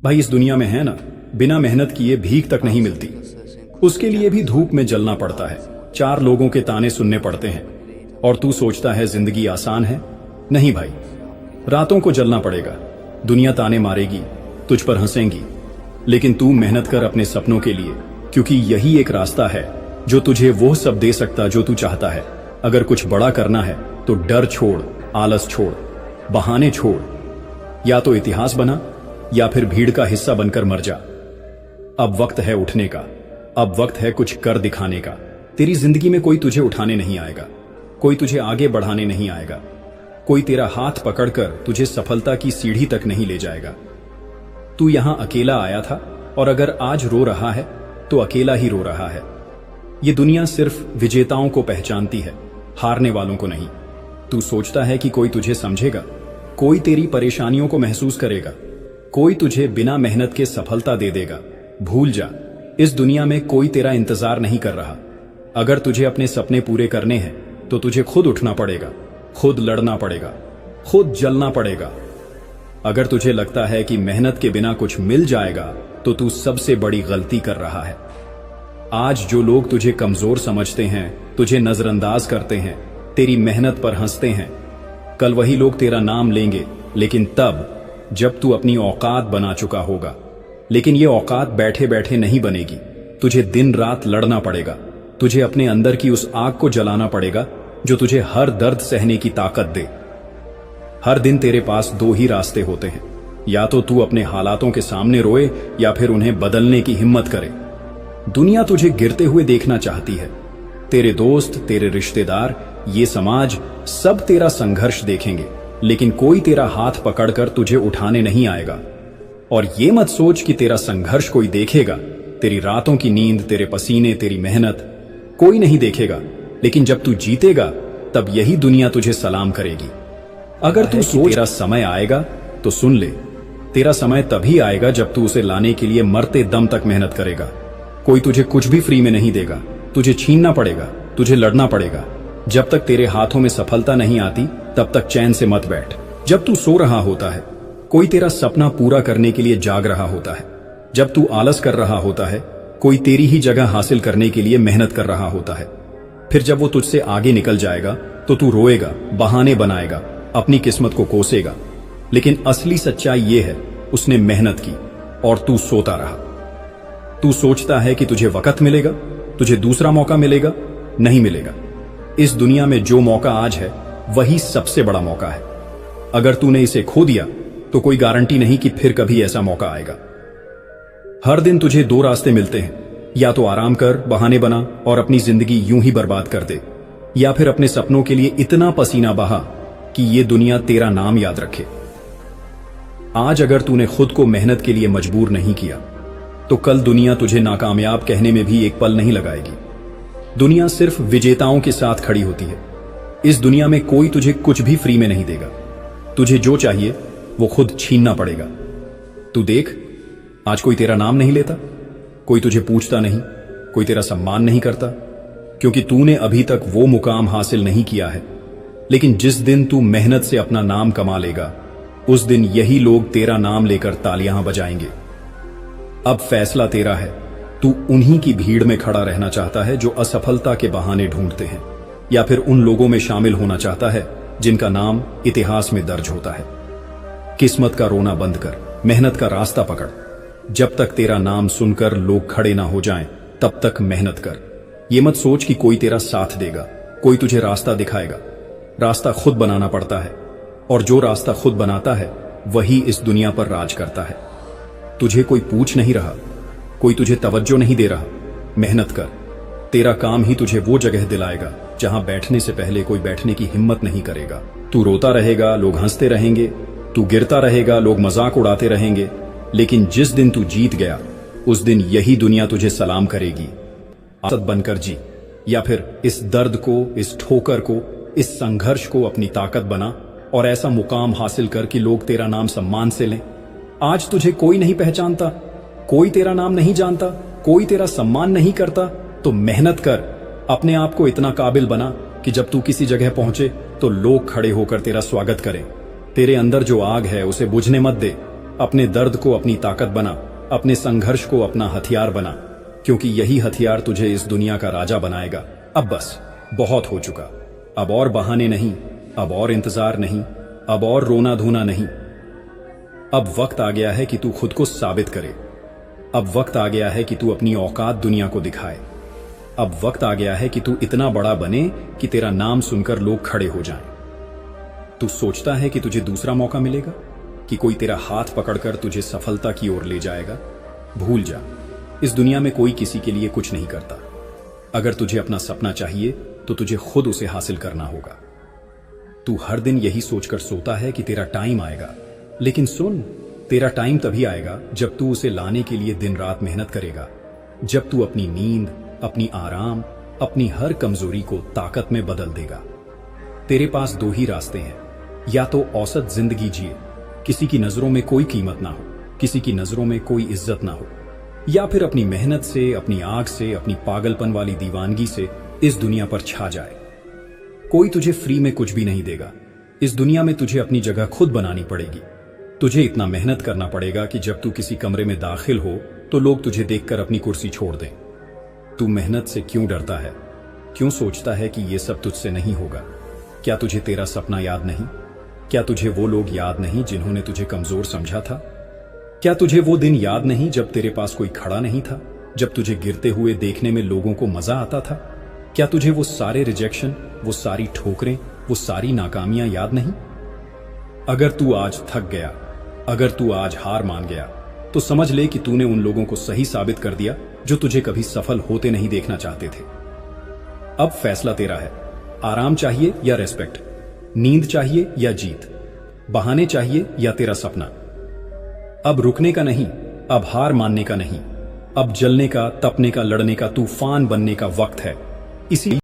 भाई इस दुनिया में है ना, बिना मेहनत किए भीख तक नहीं मिलती। उसके लिए भी धूप में जलना पड़ता है, 4 लोगों के ताने सुनने पड़ते हैं। और तू सोचता है जिंदगी आसान है? नहीं भाई, रातों को जलना पड़ेगा। दुनिया ताने मारेगी, तुझ पर हंसेंगी, लेकिन तू मेहनत कर अपने सपनों के लिए, क्योंकि यही एक रास्ता है जो तुझे वो सब दे सकता जो तू चाहता है। अगर कुछ बड़ा करना है तो डर छोड़, आलस छोड़, बहाने छोड़। या तो इतिहास बना या फिर भीड़ का हिस्सा बनकर मर जा। अब वक्त है उठने का, अब वक्त है कुछ कर दिखाने का। तेरी जिंदगी में कोई तुझे उठाने नहीं आएगा, कोई तुझे आगे बढ़ाने नहीं आएगा, कोई तेरा हाथ पकड़कर तुझे सफलता की सीढ़ी तक नहीं ले जाएगा। तू यहां अकेला आया था, और अगर आज रो रहा है तो अकेला ही रो रहा है। ये दुनिया सिर्फ विजेताओं को पहचानती है, हारने वालों को नहीं। तू सोचता है कि कोई तुझे समझेगा, कोई तेरी परेशानियों को महसूस करेगा, कोई तुझे बिना मेहनत के सफलता दे देगा। भूल जा, इस दुनिया में कोई तेरा इंतजार नहीं कर रहा। अगर तुझे अपने सपने पूरे करने हैं तो तुझे खुद उठना पड़ेगा, खुद लड़ना पड़ेगा, खुद जलना पड़ेगा। अगर तुझे लगता है कि मेहनत के बिना कुछ मिल जाएगा तो तू सबसे बड़ी गलती कर रहा है। आज जो लोग तुझे कमजोर समझते हैं, तुझे नजरअंदाज करते हैं, तेरी मेहनत पर हंसते हैं, कल वही लोग तेरा नाम लेंगे, लेकिन तब जब तू अपनी औकात बना चुका होगा। लेकिन ये औकात बैठे बैठे नहीं बनेगी, तुझे दिन रात लड़ना पड़ेगा। तुझे अपने अंदर की उस आग को जलाना पड़ेगा जो तुझे हर दर्द सहने की ताकत दे। हर दिन तेरे पास 2 ही रास्ते होते हैं, या तो तू अपने हालातों के सामने रोए या फिर उन्हें बदलने की हिम्मत करे। दुनिया तुझे गिरते हुए देखना चाहती है। तेरे दोस्त, तेरे रिश्तेदार, ये समाज सब तेरा संघर्ष देखेंगे, लेकिन कोई तेरा हाथ पकड़कर तुझे उठाने नहीं आएगा। और ये मत सोच कि तेरा संघर्ष कोई देखेगा। तेरी रातों की नींद, तेरे पसीने, तेरी मेहनत कोई नहीं देखेगा, लेकिन जब तू जीतेगा तब यही दुनिया तुझे सलाम करेगी। अगर तू सोच तेरा समय आएगा तो सुन ले, तेरा समय तभी आएगा जब तू उसे लाने के लिए मरते दम तक मेहनत करेगा। कोई तुझे कुछ भी फ्री में नहीं देगा, तुझे छीनना पड़ेगा, तुझे लड़ना पड़ेगा। जब तक तेरे हाथों में सफलता नहीं आती तब तक चैन से मत बैठ। जब तू सो रहा होता है कोई तेरा सपना पूरा करने के लिए जाग रहा होता है। जब तू आलस कर रहा होता है कोई तेरी ही जगह हासिल करने के लिए मेहनत कर रहा होता है। फिर जब वो तुझसे आगे निकल जाएगा तो तू रोएगा, बहाने बनाएगा, अपनी किस्मत को कोसेगा। लेकिन असली सच्चाई ये है, उसने मेहनत की और तू सोता रहा। तू सोचता है कि तुझे वक्त मिलेगा, तुझे दूसरा मौका मिलेगा, नहीं मिलेगा। इस दुनिया में जो मौका आज है वही सबसे बड़ा मौका है। अगर तूने इसे खो दिया तो कोई गारंटी नहीं कि फिर कभी ऐसा मौका आएगा। हर दिन तुझे 2 रास्ते मिलते हैं, या तो आराम कर, बहाने बना और अपनी जिंदगी यूं ही बर्बाद कर दे, या फिर अपने सपनों के लिए इतना पसीना बहा कि ये दुनिया तेरा नाम याद रखे। आज अगर तूने खुद को मेहनत के लिए मजबूर नहीं किया तो कल दुनिया तुझे नाकामयाब कहने में भी एक पल नहीं लगाएगी। दुनिया सिर्फ विजेताओं के साथ खड़ी होती है। इस दुनिया में कोई तुझे कुछ भी फ्री में नहीं देगा। तुझे जो चाहिए वो खुद छीनना पड़ेगा। तू देख, आज कोई तेरा नाम नहीं लेता, कोई तुझे पूछता नहीं, कोई तेरा सम्मान नहीं करता, क्योंकि तूने अभी तक वो मुकाम हासिल नहीं किया है। लेकिन जिस दिन तू मेहनत से अपना नाम कमा लेगा, उस दिन यही लोग तेरा नाम लेकर तालियां बजाएंगे। अब फैसला तेरा है, तू उन्हीं की भीड़ में खड़ा रहना चाहता है जो असफलता के बहाने ढूंढते हैं, या फिर उन लोगों में शामिल होना चाहता है जिनका नाम इतिहास में दर्ज होता है। किस्मत का रोना बंद कर, मेहनत का रास्ता पकड़। जब तक तेरा नाम सुनकर लोग खड़े ना हो जाएं, तब तक मेहनत कर। ये मत सोच कि कोई तेरा साथ देगा, कोई तुझे रास्ता दिखाएगा। रास्ता खुद बनाना पड़ता है, और जो रास्ता खुद बनाता है वही इस दुनिया पर राज करता है। तुझे कोई पूछ नहीं रहा, कोई तुझे तवज्जो नहीं दे रहा। मेहनत कर, तेरा काम ही तुझे वो जगह दिलाएगा जहां बैठने से पहले कोई बैठने की हिम्मत नहीं करेगा। तू रोता रहेगा, लोग हंसते रहेंगे, तू गिरता रहेगा, लोग मजाक उड़ाते रहेंगे, लेकिन जिस दिन तू जीत गया उस दिन यही दुनिया तुझे सलाम करेगी। आदत बनकर जी, या फिर इस दर्द को, इस ठोकर को, इस संघर्ष को अपनी ताकत बना और ऐसा मुकाम हासिल कर कि लोग तेरा नाम सम्मान से लें। आज तुझे कोई नहीं पहचानता, कोई तेरा नाम नहीं जानता, कोई तेरा सम्मान नहीं करता, तो मेहनत कर, अपने आप को इतना काबिल बना कि जब तू किसी जगह पहुंचे तो लोग खड़े होकर तेरा स्वागत करें। तेरे अंदर जो आग है उसे बुझने मत दे, अपने दर्द को अपनी ताकत बना, अपने संघर्ष को अपना हथियार बना, क्योंकि यही हथियार तुझे इस दुनिया का राजा बनाएगा। अब बस बहुत हो चुका। अब और बहाने नहीं, अब और इंतजार नहीं, अब और रोना धोना नहीं। अब वक्त आ गया है कि तू खुद को साबित करे। अब वक्त आ गया है कि तू अपनी औकात दुनिया को दिखाए। अब वक्त आ गया है कि तू इतना बड़ा बने कि तेरा नाम सुनकर लोग खड़े हो जाएं। तू सोचता है कि तुझे दूसरा मौका मिलेगा, कि कोई तेरा हाथ पकड़कर तुझे सफलता की ओर ले जाएगा? भूल जा, इस दुनिया में कोई किसी के लिए कुछ नहीं करता। अगर तुझे अपना सपना चाहिए तो तुझे खुद उसे हासिल करना होगा। तू हर दिन यही सोचकर सोता है कि तेरा टाइम आएगा, लेकिन सुन, तेरा टाइम तभी आएगा जब तू उसे लाने के लिए दिन रात मेहनत करेगा, जब तू अपनी नींद, अपनी आराम, अपनी हर कमजोरी को ताकत में बदल देगा। तेरे पास दो ही रास्ते हैं, या तो औसत जिंदगी जिए, किसी की नजरों में कोई कीमत ना हो, किसी की नजरों में कोई इज्जत ना हो, या फिर अपनी मेहनत से, अपनी आग से, अपनी पागलपन वाली दीवानगी से इस दुनिया पर छा जाए। कोई तुझे फ्री में कुछ भी नहीं देगा। इस दुनिया में तुझे अपनी जगह खुद बनानी पड़ेगी। तुझे इतना मेहनत करना पड़ेगा कि जब तू किसी कमरे में दाखिल हो तो लोग तुझे देखकर अपनी कुर्सी छोड़ दें। तू मेहनत से क्यों डरता है? क्यों सोचता है कि यह सब तुझसे नहीं होगा? क्या तुझे तेरा सपना याद नहीं? क्या तुझे वो लोग याद नहीं जिन्होंने तुझे कमजोर समझा था? क्या तुझे वो दिन याद नहीं जब तेरे पास कोई खड़ा नहीं था, जब तुझे गिरते हुए देखने में लोगों को मजा आता था? क्या तुझे वो सारे रिजेक्शन, वो सारी ठोकरें, वो सारी नाकामियां याद नहीं? अगर तू आज थक गया, अगर तू आज हार मान गया, तो समझ ले कि तूने उन लोगों को सही साबित कर दिया जो तुझे कभी सफल होते नहीं देखना चाहते थे। अब फैसला तेरा है। आराम चाहिए या रेस्पेक्ट? नींद चाहिए या जीत? बहाने चाहिए या तेरा सपना? अब रुकने का नहीं, अब हार मानने का नहीं, अब जलने का, तपने का, लड़ने का, तूफान बनने का वक्त है। इसी